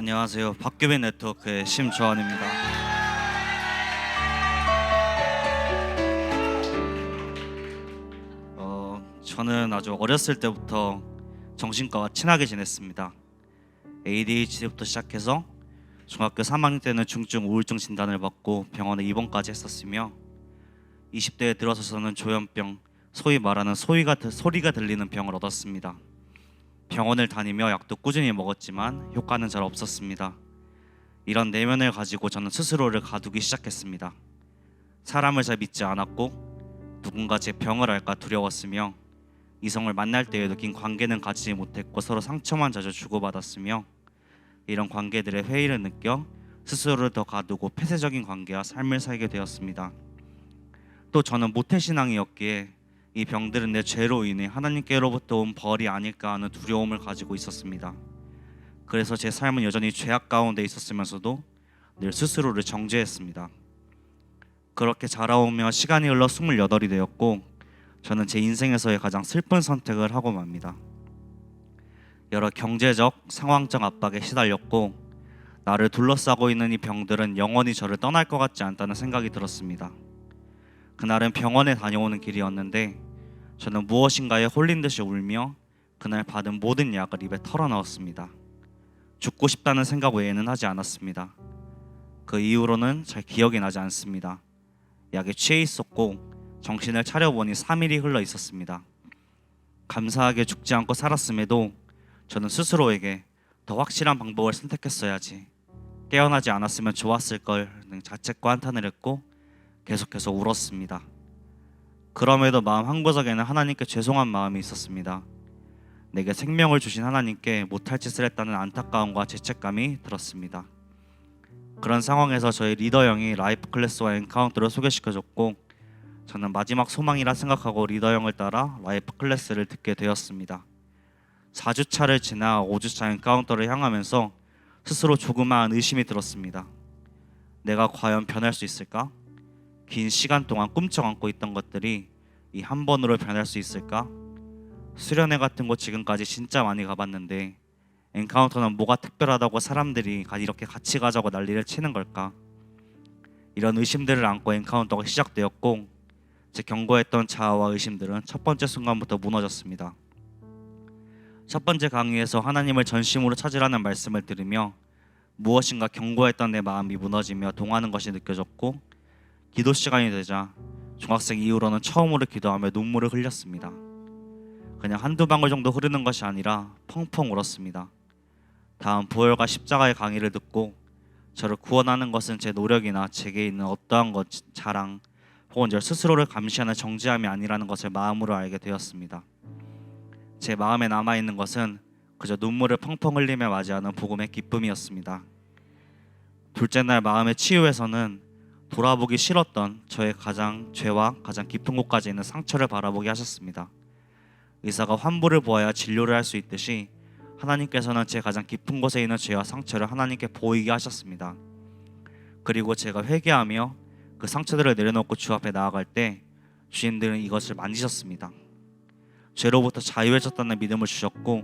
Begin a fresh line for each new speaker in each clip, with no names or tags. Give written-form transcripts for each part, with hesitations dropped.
안녕하세요. 박규빈 네트워크의 심주환입니다. 저는 아주 어렸을 때부터 정신과와 친하게 지냈습니다. ADHD부터 시작해서 중학교 3학년 때는 중증 우울증 진단을 받고 병원에 입원까지 했었으며 20대에 들어서서는 조현병, 소위 말하는 소리가 들리는 병을 얻었습니다. 병원을 다니며 약도 꾸준히 먹었지만 효과는 잘 없었습니다. 이런 내면을 가지고 저는 스스로를 가두기 시작했습니다. 사람을 잘 믿지 않았고 누군가 제 병을 알까 두려웠으며 이성을 만날 때에도 긴 관계는 가지지 못했고 서로 상처만 자주 주고받았으며 이런 관계들의 회의를 느껴 스스로를 더 가두고 폐쇄적인 관계와 삶을 살게 되었습니다. 또 저는 모태신앙이었기에 이 병들은 내 죄로 인해 하나님께로부터 온 벌이 아닐까 하는 두려움을 가지고 있었습니다. 그래서 제 삶은 여전히 죄악 가운데 있었으면서도 늘 스스로를 정죄했습니다. 그렇게 자라오며 시간이 흘러 28이 되었고 저는 제 인생에서의 가장 슬픈 선택을 하고 맙니다. 여러 경제적, 상황적 압박에 시달렸고 나를 둘러싸고 있는 이 병들은 영원히 저를 떠날 것 같지 않다는 생각이 들었습니다. 그날은 병원에 다녀오는 길이었는데 저는 무엇인가에 홀린 듯이 울며 그날 받은 모든 약을 입에 털어넣었습니다. 죽고 싶다는 생각 외에는 하지 않았습니다. 그 이후로는 잘 기억이 나지 않습니다. 약에 취해 있었고 정신을 차려보니 3일이 흘러 있었습니다. 감사하게 죽지 않고 살았음에도 저는 스스로에게 더 확실한 방법을 선택했어야지, 깨어나지 않았으면 좋았을 걸 등 자책과 한탄을 했고 계속해서 울었습니다. 그럼에도 마음 한구석에는 하나님께 죄송한 마음이 있었습니다. 내게 생명을 주신 하나님께 못할 짓을 했다는 안타까움과 죄책감이 들었습니다. 그런 상황에서 저희 리더 형이 라이프 클래스와 엔카운터를 소개시켜줬고 저는 마지막 소망이라 생각하고 리더 형을 따라 라이프 클래스를 듣게 되었습니다. 4주차를 지나 5주차 엔카운터를 향하면서 스스로 조그마한 의심이 들었습니다. 내가 과연 변할 수 있을까? 긴 시간 동안 꿈쩍 안고 있던 것들이 이 한 번으로 변할 수 있을까? 수련회 같은 곳 지금까지 진짜 많이 가봤는데 엔카운터는 뭐가 특별하다고 사람들이 이렇게 같이 가자고 난리를 치는 걸까? 이런 의심들을 안고 엔카운터가 시작되었고 제 견고했던 자아와 의심들은 첫 번째 순간부터 무너졌습니다. 첫 번째 강의에서 하나님을 전심으로 찾으라는 말씀을 들으며 무엇인가 견고했던 내 마음이 무너지며 동하는 것이 느껴졌고 기도 시간이 되자 중학생 이후로는 처음으로 기도하며 눈물을 흘렸습니다. 그냥 한두 방울 정도 흐르는 것이 아니라 펑펑 울었습니다. 다음 부활과 십자가의 강의를 듣고 저를 구원하는 것은 제 노력이나 제게 있는 어떠한 것, 자랑 혹은 저 스스로를 감시하는 정죄함이 아니라는 것을 마음으로 알게 되었습니다. 제 마음에 남아있는 것은 그저 눈물을 펑펑 흘리며 맞이하는 복음의 기쁨이었습니다. 둘째 날 마음의 치유에서는 돌아보기 싫었던 저의 죄와 가장 깊은 곳까지 있는 상처를 바라보게 하셨습니다. 의사가 환부를 보아야 진료를 할 수 있듯이 하나님께서는 제 가장 깊은 곳에 있는 죄와 상처를 하나님께 보이게 하셨습니다. 그리고 제가 회개하며 그 상처들을 내려놓고 주 앞에 나아갈 때 주님들은 이것을 만지셨습니다. 죄로부터 자유해졌다는 믿음을 주셨고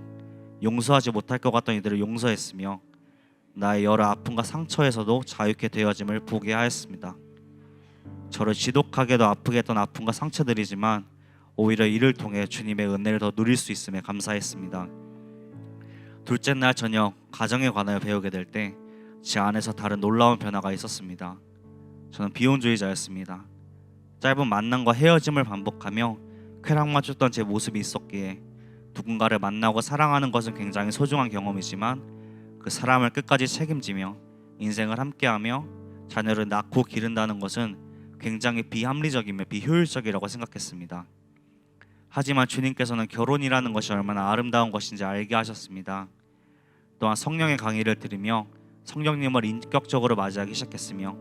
용서하지 못할 것 같던 이들을 용서했으며 나의 여러 아픔과 상처에서도 자유케 되어짐을 보게 하였습니다. 저를 지독하게도 아프게 했던 아픔과 상처들이지만 오히려 이를 통해 주님의 은혜를 더 누릴 수 있음에 감사했습니다. 둘째 날 저녁 가정에 관하여 배우게 될 때 제 안에서 다른 놀라운 변화가 있었습니다. 저는 비혼주의자였습니다. 짧은 만남과 헤어짐을 반복하며 쾌락만 쫓던 제 모습이 있었기에 누군가를 만나고 사랑하는 것은 굉장히 소중한 경험이지만 그 사람을 끝까지 책임지며 인생을 함께하며 자녀를 낳고 기른다는 것은 굉장히 비합리적이며 비효율적이라고 생각했습니다. 하지만 주님께서는 결혼이라는 것이 얼마나 아름다운 것인지 알게 하셨습니다. 또한 성령의 강의를 들으며 성령님을 인격적으로 맞이하기 시작했으며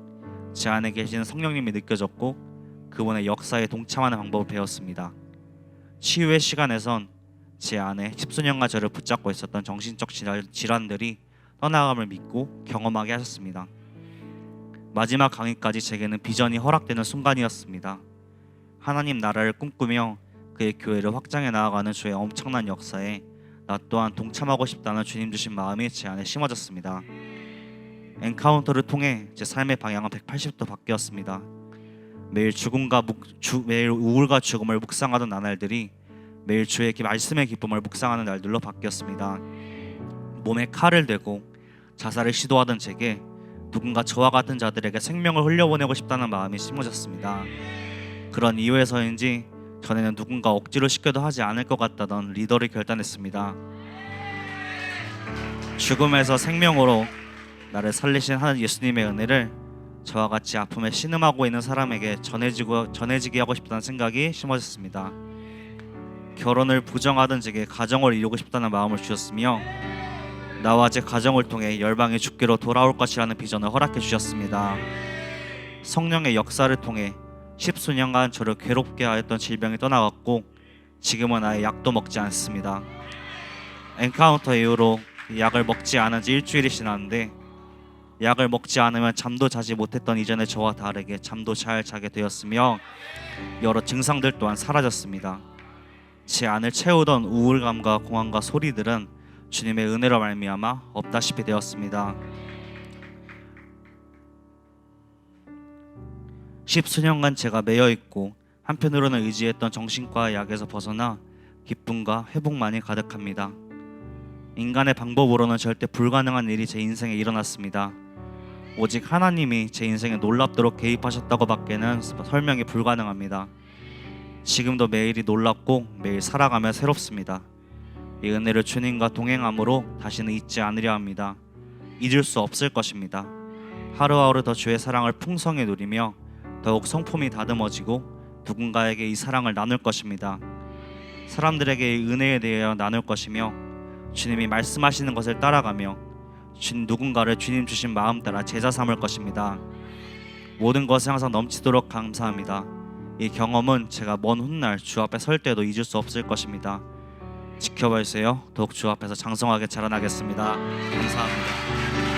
제 안에 계시는 성령님이 느껴졌고 그분의 역사에 동참하는 방법을 배웠습니다. 치유의 시간에선 제 안에 십수년간 저를 붙잡고 있었던 정신적 질환들이 떠나감을 믿고 경험하게 하셨습니다. 마지막 강의까지 제게는 비전이 허락되는 순간이었습니다. 하나님 나라를 꿈꾸며 그의 교회를 확장해 나아가는 주의 엄청난 역사에 나 또한 동참하고 싶다는 주님 주신 마음이 제 안에 심어졌습니다. 엔카운터를 통해 제 삶의 방향은 180도 바뀌었습니다. 매일 우울과 죽음을 묵상하던 나날들이 매일 주의 말씀의 기쁨을 묵상하는 날들로 바뀌었습니다. 몸에 칼을 대고 자살을 시도하던 제게 누군가 저와 같은 자들에게 생명을 흘려보내고 싶다는 마음이 심어졌습니다. 그런 이유에서인지 전에는 누군가 억지로 시켜도 하지 않을 것 같다던 리더를 결단했습니다. 죽음에서 생명으로 나를 살리신 하나님 예수님의 은혜를 저와 같이 아픔에 신음하고 있는 사람에게 전해지게 하고 싶다는 생각이 심어졌습니다. 결혼을 부정하던 제게 가정을 이루고 싶다는 마음을 주셨으며 나와 제 가정을 통해 열방이 주께로 돌아올 것이라는 비전을 허락해 주셨습니다. 성령의 역사를 통해 10수년간 저를 괴롭게 하였던 질병이 떠나갔고 지금은 아예 약도 먹지 않습니다. 엔카운터 이후로 약을 먹지 않은 지 일주일이 지났는데 약을 먹지 않으면 잠도 자지 못했던 이전의 저와 다르게 잠도 잘 자게 되었으며 여러 증상들 또한 사라졌습니다. 제 안을 채우던 우울감과 공황과 소리들은 주님의 은혜로 말미암아 없다시피 되었습니다. 10수년간 제가 매여있고 한편으로는 의지했던 정신과의 약에서 벗어나 기쁨과 회복만이 가득합니다. 인간의 방법으로는 절대 불가능한 일이 제 인생에 일어났습니다. 오직 하나님이 제 인생에 놀랍도록 개입하셨다고 밖에는 설명이 불가능합니다. 지금도 매일이 놀랍고 매일 살아가며 새롭습니다. 이 은혜를 주님과 동행함으로 다시는 잊지 않으려 합니다. 잊을 수 없을 것입니다. 하루하루 더 주의 사랑을 풍성히 누리며 더욱 성품이 다듬어지고 누군가에게 이 사랑을 나눌 것입니다. 사람들에게 이 은혜에 대하여 나눌 것이며 주님이 말씀하시는 것을 따라가며 누군가를 주님 주신 마음 따라 제자 삼을 것입니다. 모든 것에 항상 넘치도록 감사합니다. 이 경험은 제가 먼 훗날 주 앞에 설 때도 잊을 수 없을 것입니다. 지켜봐 주세요. 더욱 주 앞에서 장성하게 자라나겠습니다. 감사합니다.